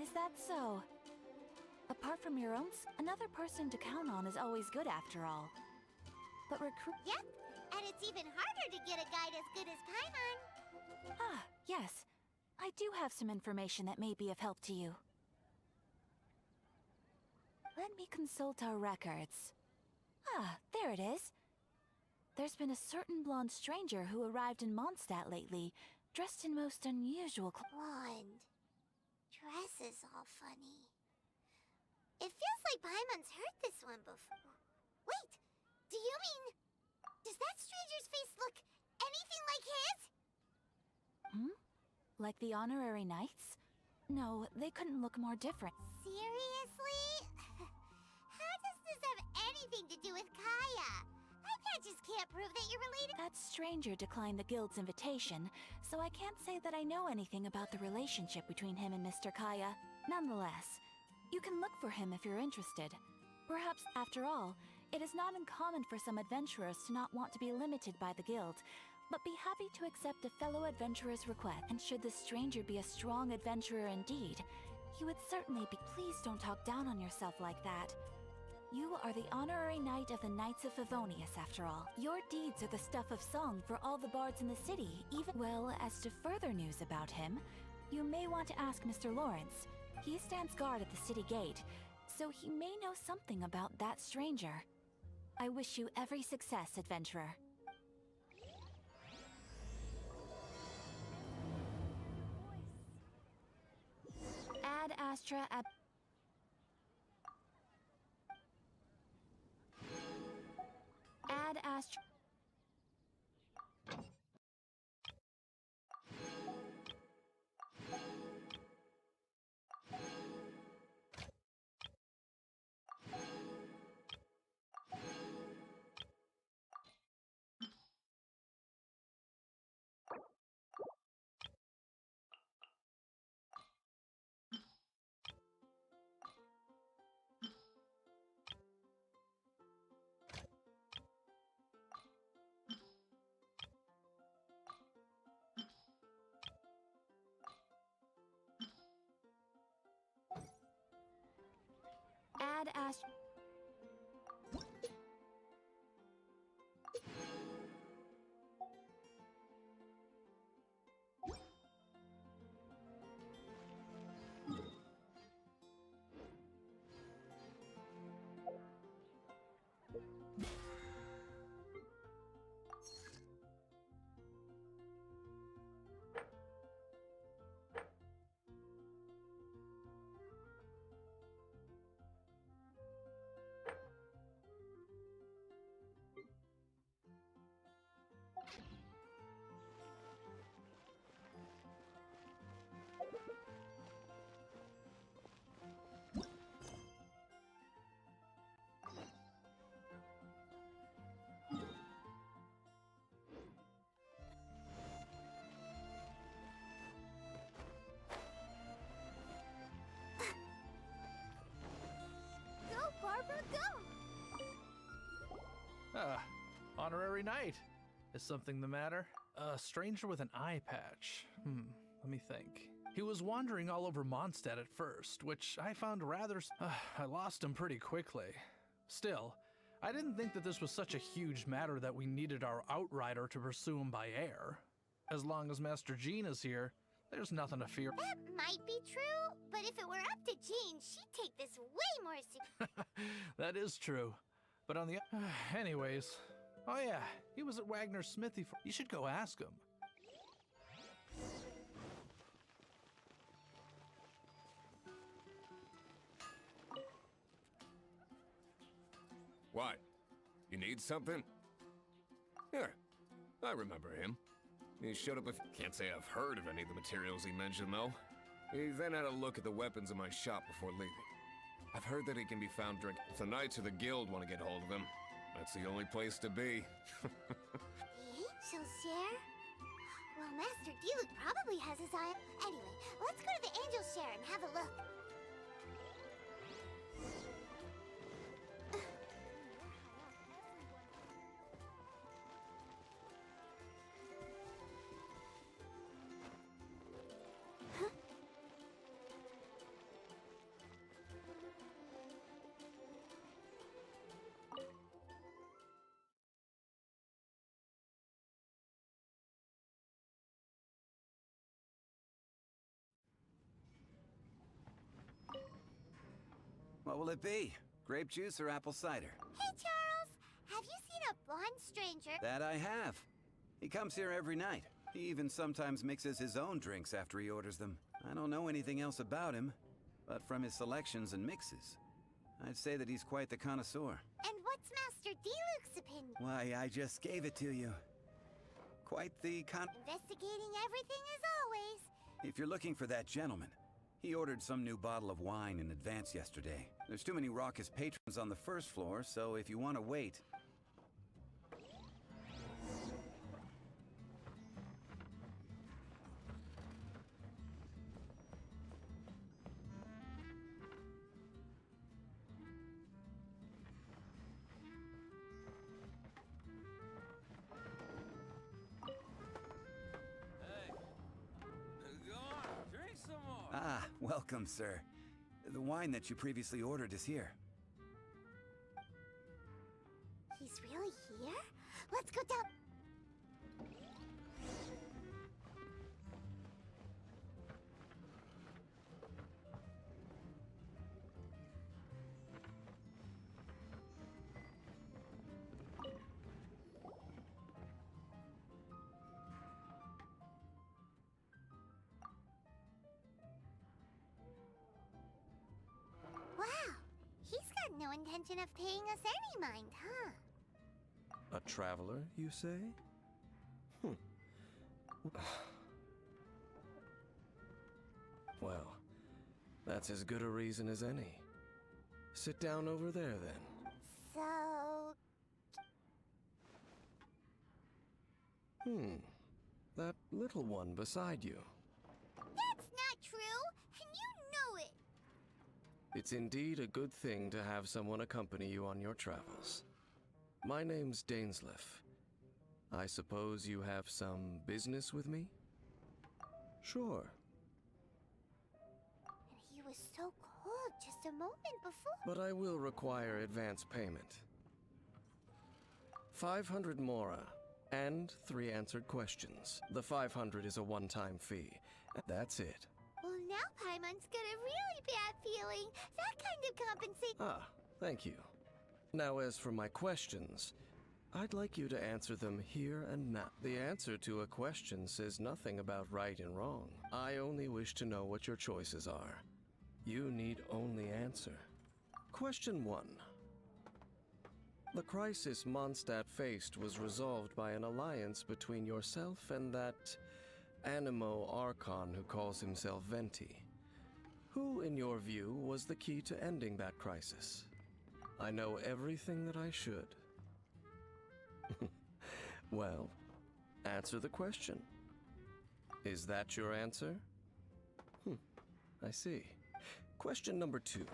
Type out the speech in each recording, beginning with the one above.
Is that so? Apart from your own, another person to count on is always good after all. But Yep, and it's even harder to get a guide as good as Paimon. Ah, yes. I do have some information that may be of help to you. Let me consult our records. Ah, there it is. There's been a certain blonde stranger who arrived in Mondstadt lately, dressed in most unusual Blonde. Dresses all funny. It feels like Paimon's heard this one before. Wait, do you mean... Does that stranger's face look anything like his? Like the honorary knights? No, they couldn't look more different. Seriously? How does this have anything to do with Kaya? My patches can't prove that you're related. That stranger declined the guild's invitation, so I can't say that I know anything about the relationship between him and Mr. Kaya. Nonetheless, you can look for him if you're interested. Perhaps, after all, it is not uncommon for some adventurers to not want to be limited by the guild, but be happy to accept a fellow adventurer's request. And should the stranger be a strong adventurer indeed, he would certainly be. Please don't talk down on yourself like that. You are the honorary knight of the Knights of Favonius, after all. Your deeds are the stuff of song for all the bards in the city, even— Well, as to further news about him, you may want to ask Mr. Lawrence. He stands guard at the city gate, so he may know something about that stranger. I wish you every success, adventurer. Ad Astra ab— Ad Astra— Ad Astra— Go, Barbara, go! Honorary knight. Is something the matter? A stranger with an eye patch. Let me think. He was wandering all over Mondstadt at first, which I found rather... I lost him pretty quickly. Still, I didn't think that this was such a huge matter that we needed our outrider to pursue him by air. As long as Master Jean is here, there's nothing to fear. That might be true, but if it were up to Jean, she'd take this way more seriously. That is true. But on the... anyways... Oh yeah, he was at Wagner's smithy for... You should go ask him. What? You need something? Here, I remember him. He showed up with... Can't say I've heard of any of the materials he mentioned, though. He then had a look at the weapons in my shop before leaving. I've heard that he can be found during... If the Knights of the Guild want to get hold of him, that's the only place to be. The Angel Share? Well, Master Diluc probably has his eye... Anyway, let's go to the Angel Share and have a look. What will it be? Grape juice or apple cider? Hey, Charles! Have you seen a blonde stranger? That I have. He comes here every night. He even sometimes mixes his own drinks after he orders them. I don't know anything else about him, but from his selections and mixes, I'd say that he's quite the connoisseur. And what's Master D-Luke's opinion? Why, I just gave it to you. Quite the Investigating everything as always. If you're looking for that gentleman, he ordered some new bottle of wine in advance yesterday. There's too many raucous patrons on the first floor, so if you want to wait... Ah, welcome, sir. The wine that you previously ordered is here. He's really here? Let's go down. Wow, he's got no intention of paying us any mind, huh? A traveler, you say? Well, that's as good a reason as any. Sit down over there, then. So... That little one beside you. That's not true, and you know it! It's indeed a good thing to have someone accompany you on your travels. My name's Dainsleif. I suppose you have some business with me? Sure. And he was so cold just a moment before. But I will require advance payment. 500 mora, and 3 answered questions. The 500 is a one-time fee. That's it. Well, now Paimon's got a really bad feeling. That kind of compensate. Ah, thank you. Now, as for my questions, I'd like you to answer them here and now. The answer to a question says nothing about right and wrong. I only wish to know what your choices are. You need only answer. Question 1. The crisis Mondstadt faced was resolved by an alliance between yourself and that Animo Archon who calls himself Venti. Who, in your view, was the key to ending that crisis? I know everything that I should. Well, answer the question. Is that your answer? I see. Question number 2.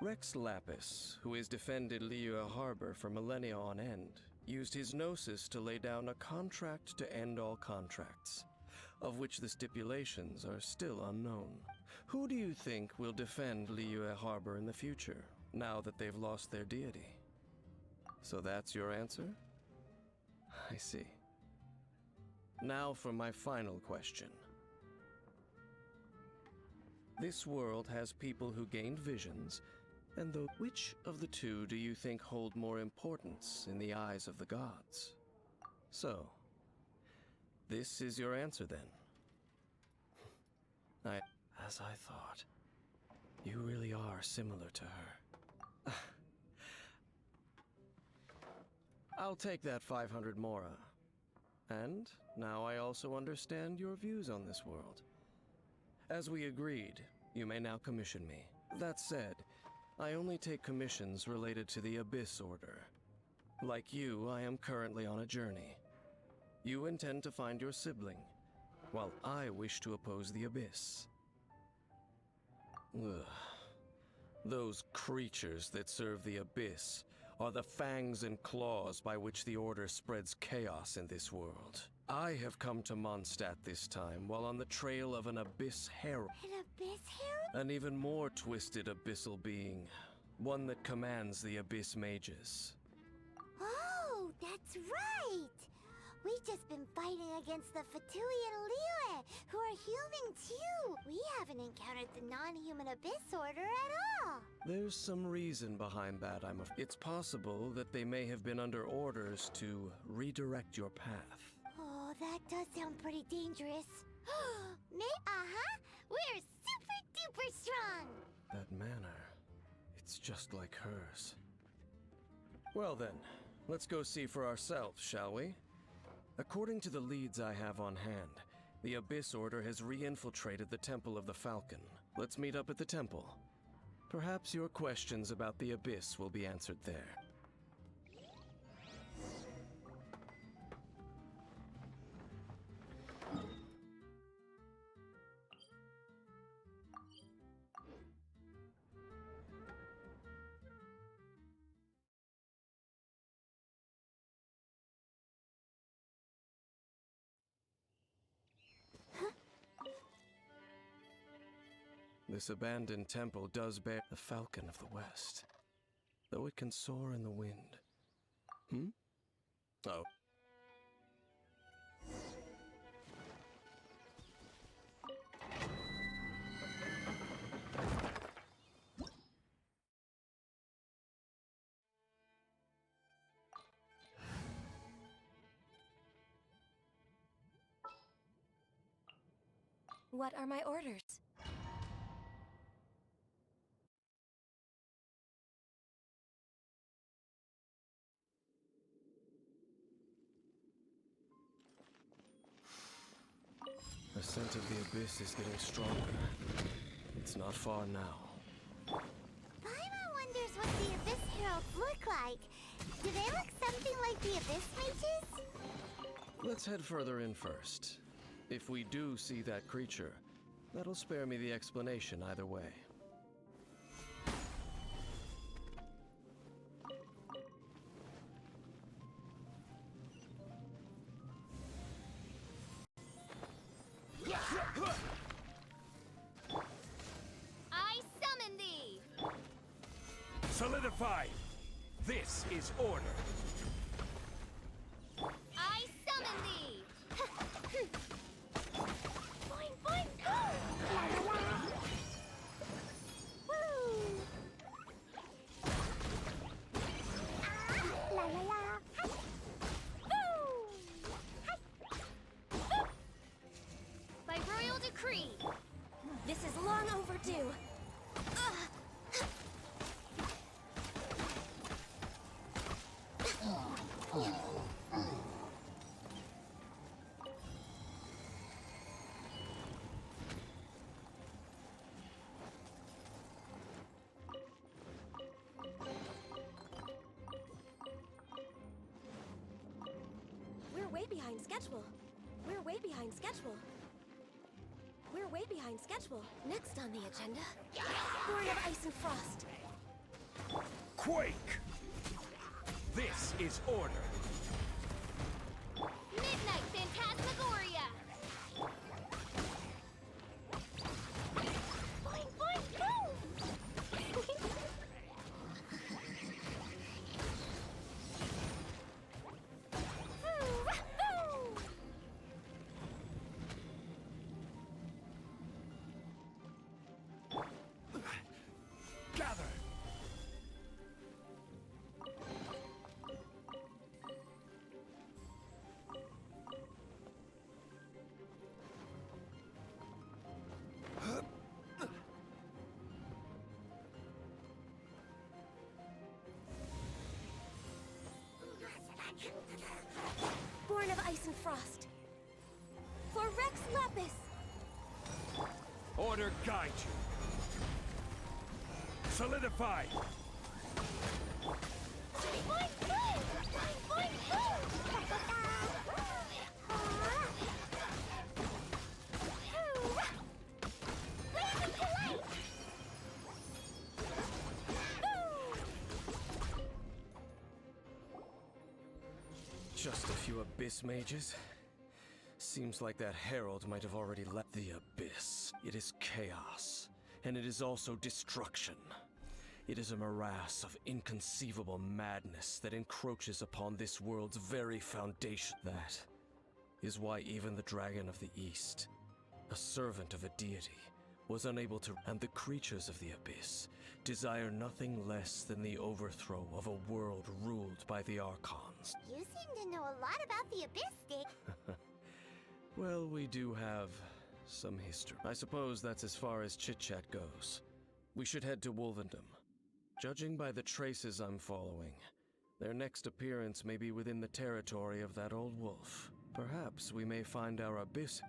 Rex Lapis, who has defended Liyue Harbor for millennia on end, used his gnosis to lay down a contract to end all contracts, of which the stipulations are still unknown. Who do you think will defend Liyue Harbor in the future, now that they've lost their deity? So that's your answer? I see. Now for my final question. This world has people who gained visions, and which of the two do you think hold more importance in the eyes of the gods? So, this is your answer then. As I thought, you really are similar to her. I'll take that 500 mora. And now I also understand your views on this world. As we agreed, you may now commission me. That said, I only take commissions related to the Abyss Order. Like you, I am currently on a journey. You intend to find your sibling, while I wish to oppose the Abyss. Ugh. Those creatures that serve the Abyss are the fangs and claws by which the Order spreads chaos in this world. I have come to Mondstadt this time while on the trail of an Abyss Herald. An Abyss Herald? An even more twisted abyssal being. One that commands the Abyss Mages. Oh, that's right! We've just been fighting against the Fatui and Liyue, who are human too. We haven't encountered the non-human Abyss Order at all. There's some reason behind that, It's possible that they may have been under orders to redirect your path. Oh, that does sound pretty dangerous. We're super duper strong. That manner, it's just like hers. Well then, let's go see for ourselves, shall we? According to the leads I have on hand, the Abyss Order has re-infiltrated the Temple of the Falcon. Let's meet up at the temple. Perhaps your questions about the Abyss will be answered there. This abandoned temple does bear the Falcon of the West, though it can soar in the wind. Oh. What are my orders? The scent of the Abyss is getting stronger. It's not far now. Paimon wonders what the Abyss Heralds look like. Do they look something like the Abyss Mages? Let's head further in first. If we do see that creature, that'll spare me the explanation either way. I summon thee! Solidify! This is order! I summon thee! Boing, boing, go! La la la! Woo! La la la! Hi! Woo! Hi! By royal decree! This is long overdue. We're way behind schedule. We're way behind schedule. We're way behind schedule. Next on the agenda, Born of Ice and Frost. Quake! This is order! Midnight Phantasmagoria! Boing, boing, boom! Gather! Born of Ice and Frost. For Rex Lapis. Order guide you! Solidify! Boing, boing, boom! Boing, boing, boom! Blaze of Polite! Just a few Abyss Mages? Seems like that herald might have already left the Abyss. It is chaos, and it is also destruction. It is a morass of inconceivable madness that encroaches upon this world's very foundation. That is why even the Dragon of the East, a servant of a deity, was unable to, and the creatures of the Abyss desire nothing less than the overthrow of a world ruled by the Archons. You seem to know a lot about the Abyss, Dick. Well, we do have some history. I suppose that's as far as chit-chat goes. We should head to Wolvendom. Judging by the traces I'm following, their next appearance may be within the territory of that old wolf. Perhaps we may find our Abyss.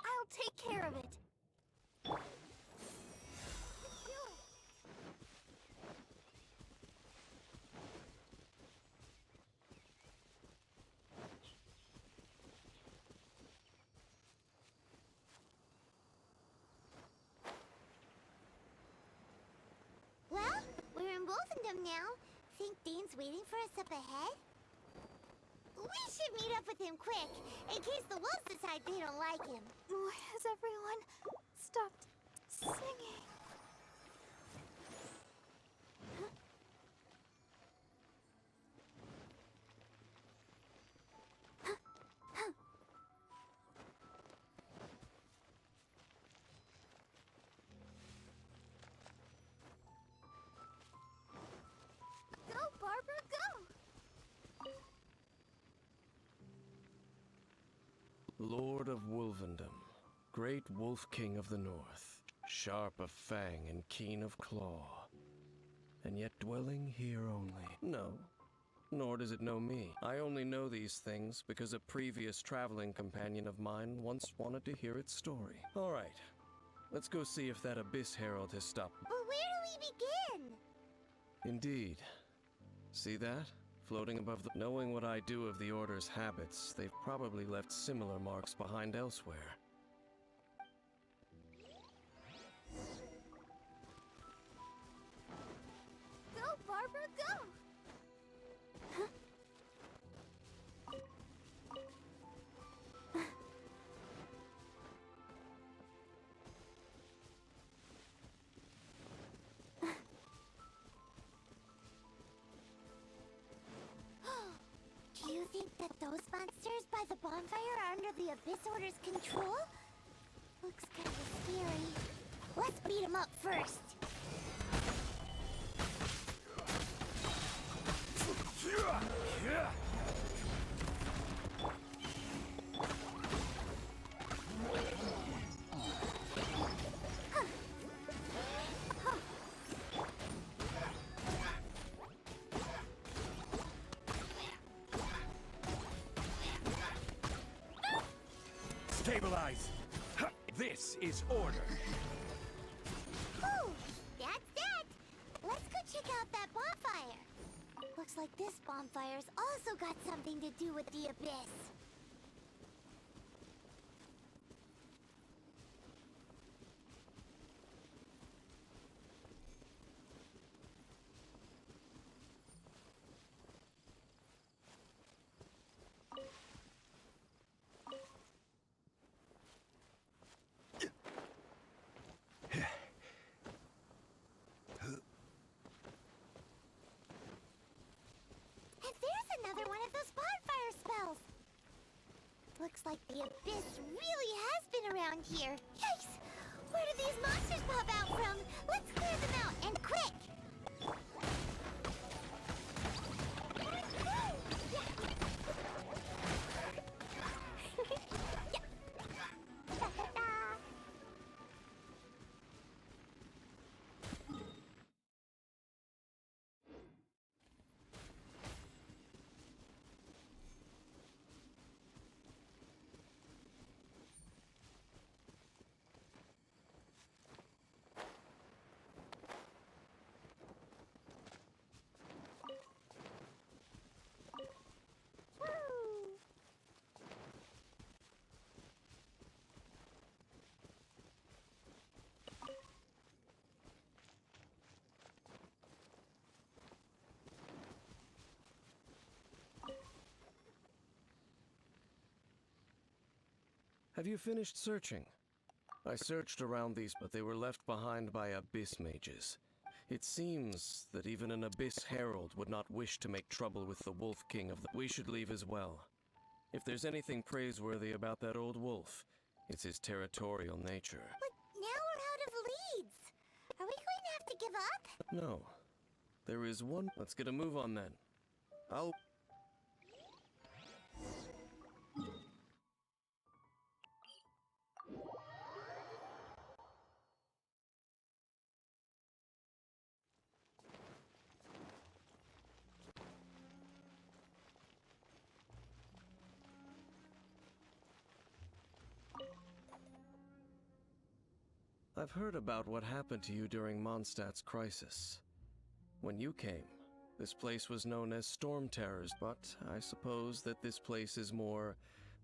I'll take care of it. Well, we're in Wolfendom now. Think Dane's waiting for us up ahead? We should meet up with him quick, in case the wolves decide they don't like him. Why has everyone stopped singing? Go, Barbara, go! Lord of Wolvendom, great Wolf King of the North, sharp of fang and keen of claw, and yet dwelling here only. No, nor does it know me. I only know these things because a previous traveling companion of mine once wanted to hear its story. All right, let's go see if that Abyss Herald has stopped. But where do we begin? Indeed. See that? Floating above the... Knowing what I do of the Order's habits, they've probably left similar marks behind elsewhere. Go, Barbara, go! Do you think that those monsters by the bonfire are under the Abyss Order's control? Looks kind of scary. Let's beat them up first. Stabilize! Ha! This is order! Whew, that's that. Let's go check out that bonfire. Looks like this bonfire's also got something to do with the Abyss. Looks like the Abyss really has been around here. Yikes! Where did these monsters pop out from? Let's clear them out, and quick! Have you finished searching? I searched around these, but they were left behind by Abyss mages. It seems that even an Abyss Herald would not wish to make trouble with the Wolf King of the... We should leave as well. If there's anything praiseworthy about that old wolf, it's his territorial nature. But now we're out of leads. Are we going to have to give up? No. There is one... Let's get a move on then. I'll... I've heard about what happened to you during Mondstadt's crisis. When you came, this place was known as Storm Terrors, but I suppose that this place is more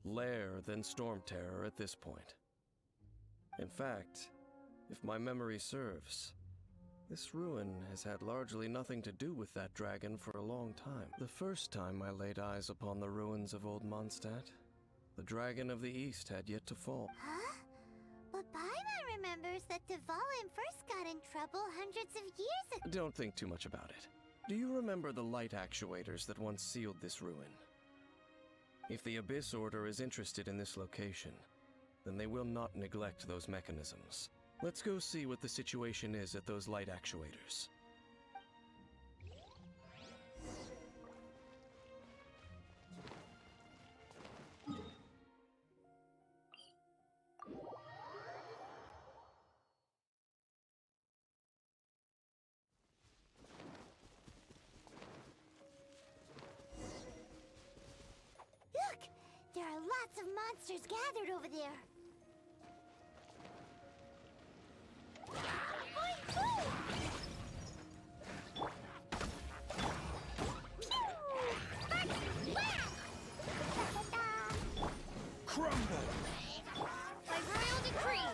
lair than Storm Terror at this point. In fact, if my memory serves, this ruin has had largely nothing to do with that dragon for a long time. The first time I laid eyes upon the ruins of Old Mondstadt, the Dragon of the East had yet to fall. Huh? But Paimon remembers that Dvalin first got in trouble hundreds of years ago. Don't think too much about it. Do you remember the light actuators that once sealed this ruin? If the Abyss Order is interested in this location, then they will not neglect those mechanisms. Let's go see what the situation is at those light actuators. Look! There are lots of monsters gathered over there. Crumble! By royal decree!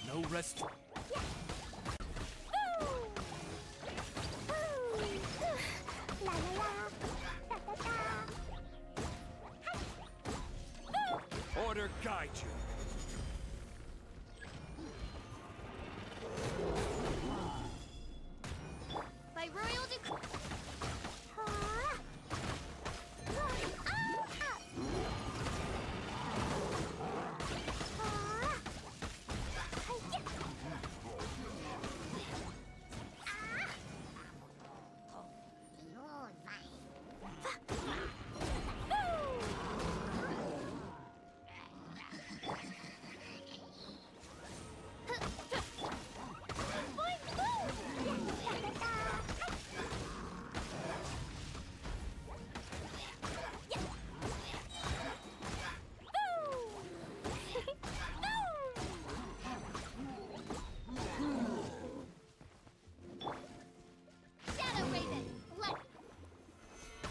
No rest. La la la! Da da da! Order guide you. By royal decree!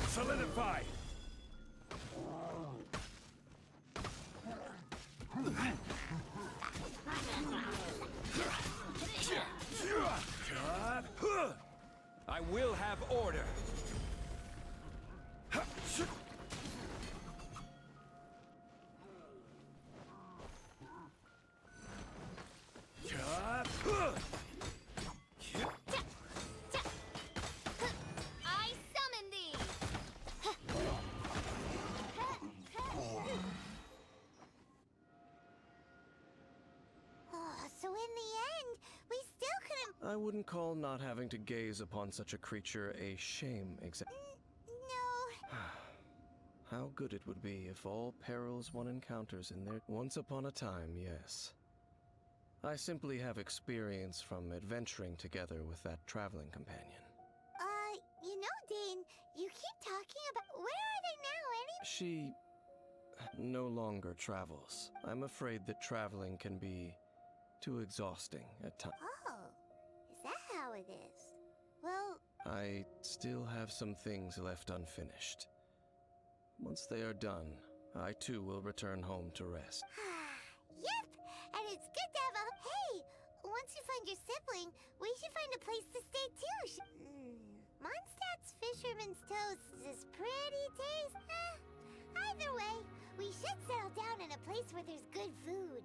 Solidify! I will have order. I summon thee! so in the end, we still couldn't... I wouldn't call not having to gaze upon such a creature a shame, No. How good it would be if all perils one encounters in their... Once upon a time, yes. I simply have experience from adventuring together with that traveling companion. You know, Dane, you keep talking about... Where are they now, She no longer travels. I'm afraid that traveling can be too exhausting at times. Oh, is that how it is? Well... I still have some things left unfinished. Once they are done, I too will return home to rest. Yep, and it's good to have a... Hey, once you find your sibling, we should find a place to stay too. Mondstadt's Fisherman's Toast is pretty tasty. Either way, we should settle down in a place where there's good food.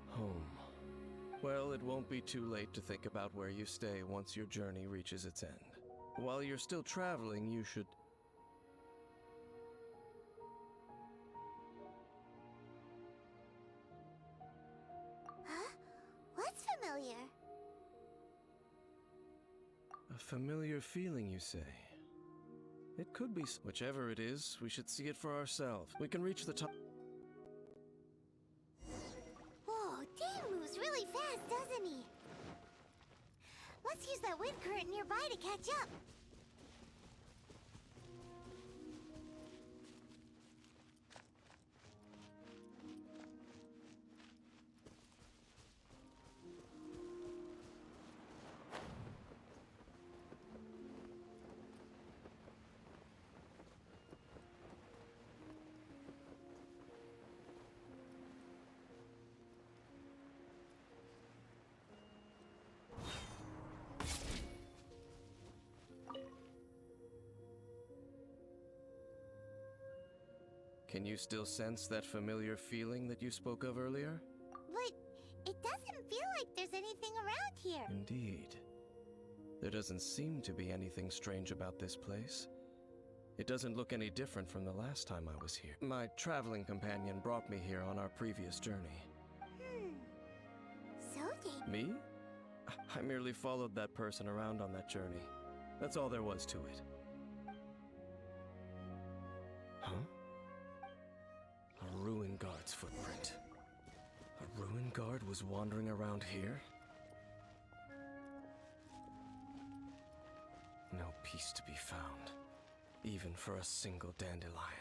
Home. Well, it won't be too late to think about where you stay once your journey reaches its end. While you're still traveling, you should... Huh? What's familiar? A familiar feeling, you say? It could be... Whichever it is, we should see it for ourselves. We can reach the top... Whoa, Dane moves really fast, doesn't he? Let's use that wind current nearby to catch up. Can you still sense that familiar feeling that you spoke of earlier? But it doesn't feel like there's anything around here. Indeed. There doesn't seem to be anything strange about this place. It doesn't look any different from the last time I was here. My traveling companion brought me here on our previous journey. So, Dane... Me? I merely followed that person around on that journey. That's all there was to it. Huh? A ruin guard's footprint. A ruin guard was wandering around here? No peace to be found, even for a single dandelion.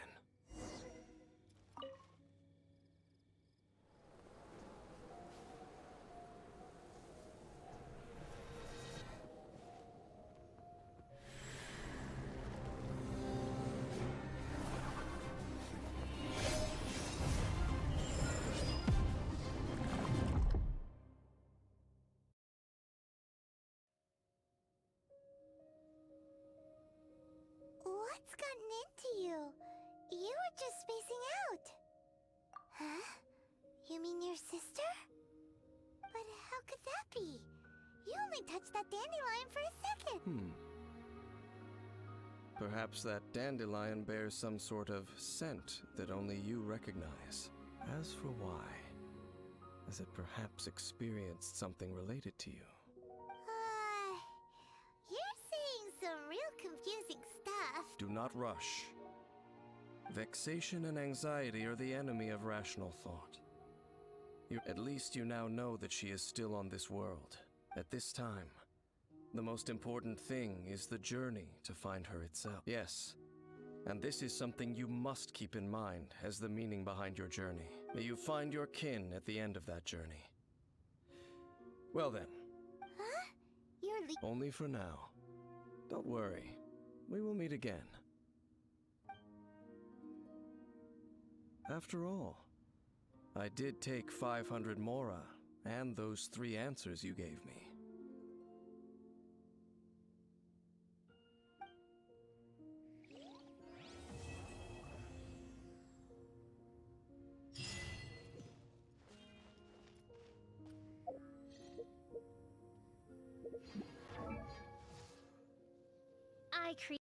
What's gotten into you? You were just spacing out. Huh? You mean your sister? But how could that be? You only touched that dandelion for a second. Perhaps that dandelion bears some sort of scent that only you recognize. As for why, has it perhaps experienced something related to you? You're saying some real confusing stuff. Do not rush. Vexation and anxiety are the enemy of rational thought. At least you now know that she is still on this world. At this time, the most important thing is the journey to find her itself. Yes, and this is something you must keep in mind as the meaning behind your journey. May you find your kin at the end of that journey. Well then. Huh? You're Only for now. Don't worry. We will meet again. After all, I did take 500 mora and those 3 answers you gave me. I